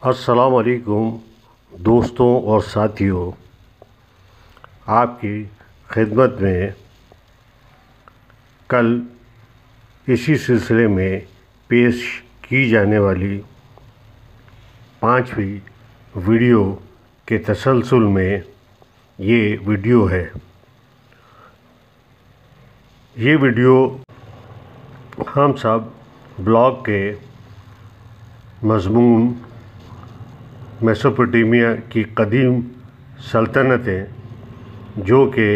السلام علیکم دوستوں اور ساتھیوں، آپ کی خدمت میں کل اسی سلسلے میں پیش کی جانے والی 5ویں ویڈیو کے تسلسل میں یہ ویڈیو ہے۔ یہ ویڈیو ہم سب بلاگ کے مضمون میسوپوٹیمیا کی قدیم سلطنتیں جو کہ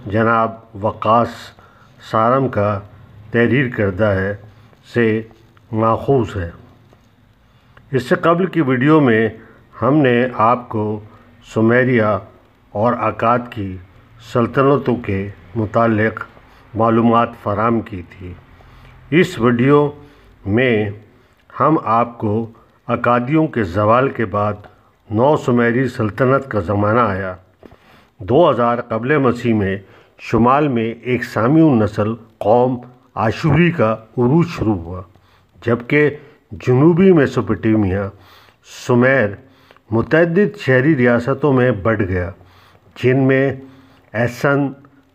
جناب وقاص سارم کا تحریر کردہ ہے سے ماخوذ ہے۔ اس سے قبل کی ویڈیو میں ہم نے آپ کو سومیریا اور اکاد کی سلطنتوں کے متعلق معلومات فراہم کی تھی۔ اس ویڈیو میں ہم آپ کو اکادیوں کے زوال کے بعد نو سومیری سلطنت کا زمانہ آیا۔ 2000 قبل مسیح میں شمال میں ایک سامی النسل قوم آشوری کا عروج شروع ہوا، جبکہ جنوبی میسوپوٹیمیا سومیر متعدد شہری ریاستوں میں بٹ گیا، جن میں ایسن،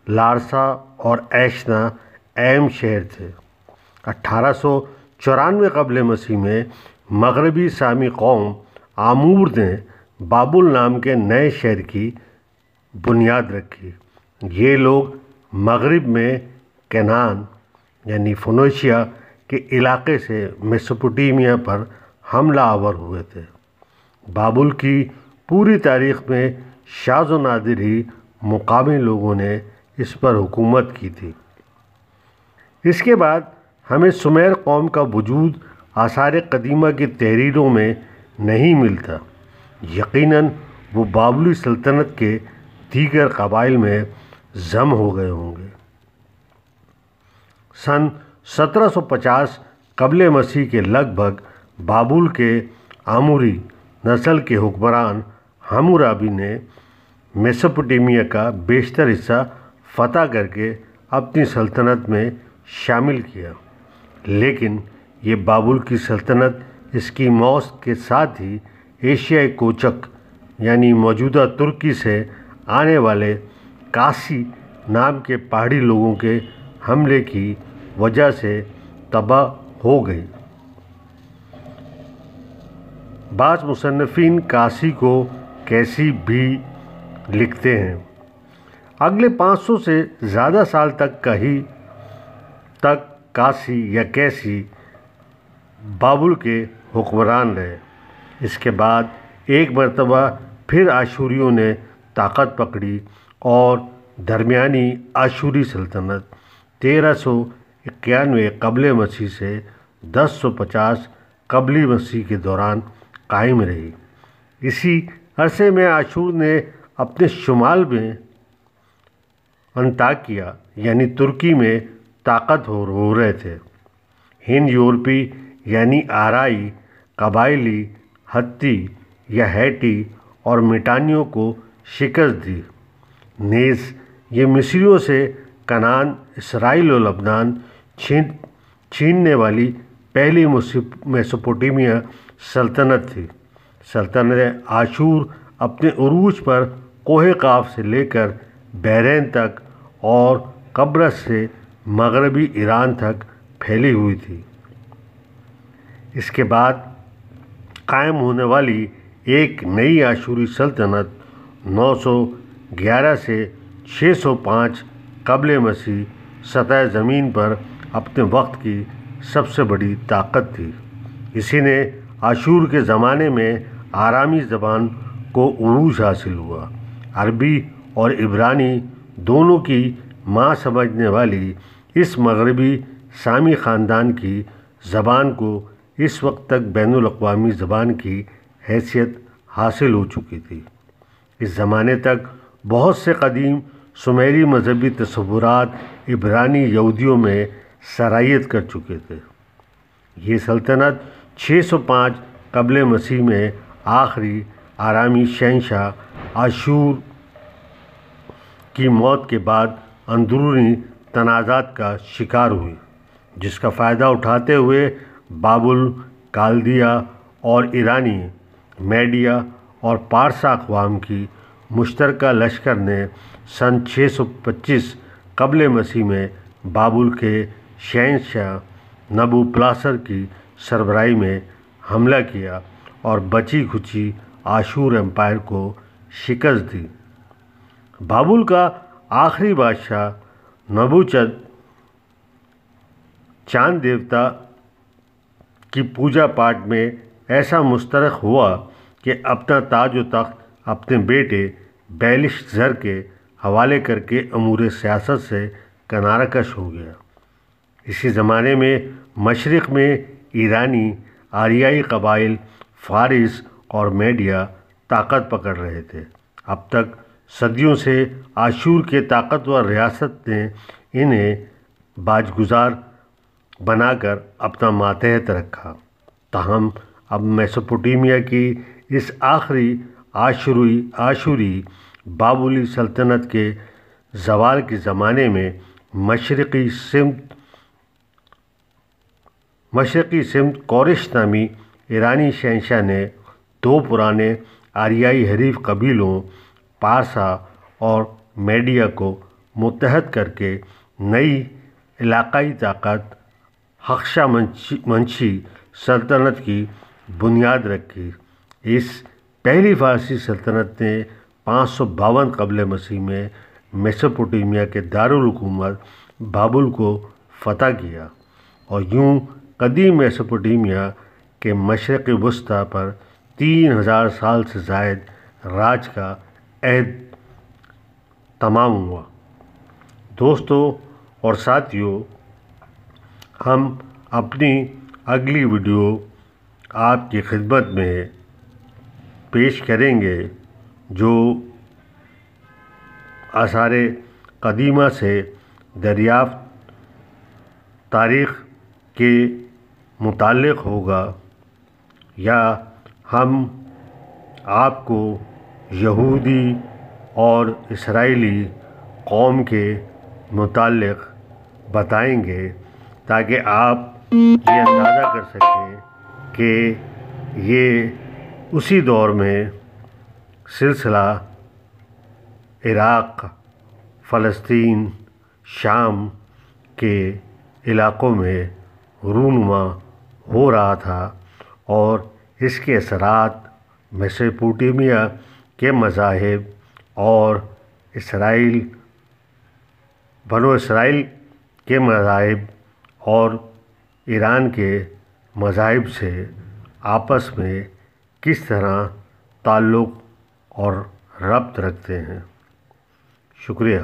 لارسا اور ایشنا اہم شہر تھے۔ 1894 قبل مسیح میں مغربی سامی قوم آمور نے بابل نام کے نئے شہر کی بنیاد رکھی۔ یہ لوگ مغرب میں کنعان یعنی فونیشیا کے علاقے سے میسوپوٹیمیا پر حملہ آور ہوئے تھے۔ بابل کی پوری تاریخ میں شاذ و نادر ہی مقامی لوگوں نے اس پر حکومت کی تھی۔ اس کے بعد ہمیں سومیر قوم کا وجود آثار قدیمہ کی تحریروں میں نہیں ملتا۔ یقیناً وہ بابلی سلطنت کے دیگر قبائل میں ضم ہو گئے ہوں گے۔ سن 1750 قبل مسیح کے لگ بھگ بابل کے آموری نسل کے حکمران حمورابی نے میسوپوٹیمیا کا بیشتر حصہ فتح کر کے اپنی سلطنت میں شامل کیا، لیکن یہ بابل کی سلطنت اس کی موت کے ساتھ ہی ایشیائی کوچک یعنی موجودہ ترکی سے آنے والے کاسی نام کے پہاڑی لوگوں کے حملے کی وجہ سے تباہ ہو گئی۔ بعض مصنفین کاسی کو کیسی بھی لکھتے ہیں۔ اگلے 500 سے زیادہ سال تک کاسی یا کیسی بابل کے حکمران رہے۔ اس کے بعد ایک مرتبہ پھر آشوریوں نے طاقت پکڑی اور درمیانی آشوری سلطنت 1391 قبل مسیح سے 1050 قبل مسیح کے دوران قائم رہی۔ اسی عرصے میں آشور نے اپنے شمال میں انطاکیہ یعنی ترکی میں طاقت ہو رہے تھے۔ ہند یورپی یعنی آرائی قبائلی ہتی یا ہیٹی اور میٹانیوں کو شکست دی۔ نیز یہ مصریوں سے کنعان، اسرائیل و لبنان چھیننے والی پہلی میسوپوٹیمیا سلطنت تھی۔ سلطنت آشور اپنے عروج پر کوہ قاف سے لے کر بحرین تک اور قبرص سے مغربی ایران تک پھیلی ہوئی تھی۔ اس کے بعد قائم ہونے والی ایک نئی آشوری سلطنت 911 سے 605 قبل مسیح سطح زمین پر اپنے وقت کی سب سے بڑی طاقت تھی۔ اسی نے آشور کے زمانے میں آرامی زبان کو عروج حاصل ہوا۔ عربی اور عبرانی دونوں کی ماں سمجھنے والی اس مغربی سامی خاندان کی زبان کو اس وقت تک بین الاقوامی زبان کی حیثیت حاصل ہو چکی تھی۔ اس زمانے تک بہت سے قدیم سومیری مذہبی تصورات عبرانی یہودیوں میں سرایت کر چکے تھے۔ یہ سلطنت 605 قبل مسیح میں آخری آرامی شہنشاہ آشور کی موت کے بعد اندرونی تنازعات کا شکار ہوئی، جس کا فائدہ اٹھاتے ہوئے بابل، کالدیا اور ایرانی میڈیا اور پارسا اقوام کی مشترکہ لشکر نے سن 625 قبل مسیح میں بابل کے شہنشاہ نبوپلاسر کی سربراہی میں حملہ کیا اور بچی کھچی آشور امپائر کو شکست دی۔ بابل کا آخری بادشاہ نبوچد چاند دیوتا کی پوجا پاٹ میں ایسا مسترق ہوا کہ اپنا تاج و تخت اپنے بیٹے بیلش زر کے حوالے کر کے امور سیاست سے کنارہ کش ہو گیا۔ اسی زمانے میں مشرق میں ایرانی آریائی قبائل فارس اور میڈیا طاقت پکڑ رہے تھے۔ اب تک صدیوں سے آشور کے طاقتور ریاست نے انہیں باجگزار بنا کر اپنا ماتحت رکھا، تاہم اب میسوپوٹیمیا کی اس آخری آشوری بابلی سلطنت کے زوال کے زمانے میں مشرقی سمت کورش نامی ایرانی شہنشاہ نے دو پرانے آریائی حریف قبیلوں پارسا اور میڈیا کو متحد کر کے نئی علاقائی طاقت ہخامنشی سلطنت کی بنیاد رکھی۔ اس پہلی فارسی سلطنت نے 552 قبل مسیح میں میسوپوٹیمیا کے دارالحکومت بابل کو فتح کیا اور یوں قدیم میسوپوٹیمیا کے مشرق وسطیٰ پر 3000 سال سے زائد راج کا عہد تمام ہوا۔ دوستو اور ساتھیو، ہم اپنی اگلی ویڈیو آپ کی خدمت میں پیش کریں گے جو آثار قدیمہ سے دریافت تاریخ کے متعلق ہوگا، یا ہم آپ کو یہودی اور اسرائیلی قوم کے متعلق بتائیں گے تاکہ آپ یہ اندازہ کر سکیں کہ یہ اسی دور میں سلسلہ عراق، فلسطین، شام کے علاقوں میں رونما ہو رہا تھا اور اس کے اثرات میسوپوٹیمیا کے مذاہب اور بنو اسرائیل کے مذاہب اور ایران کے مذاہب سے آپس میں کس طرح تعلق اور ربط رکھتے ہیں۔ شکریہ۔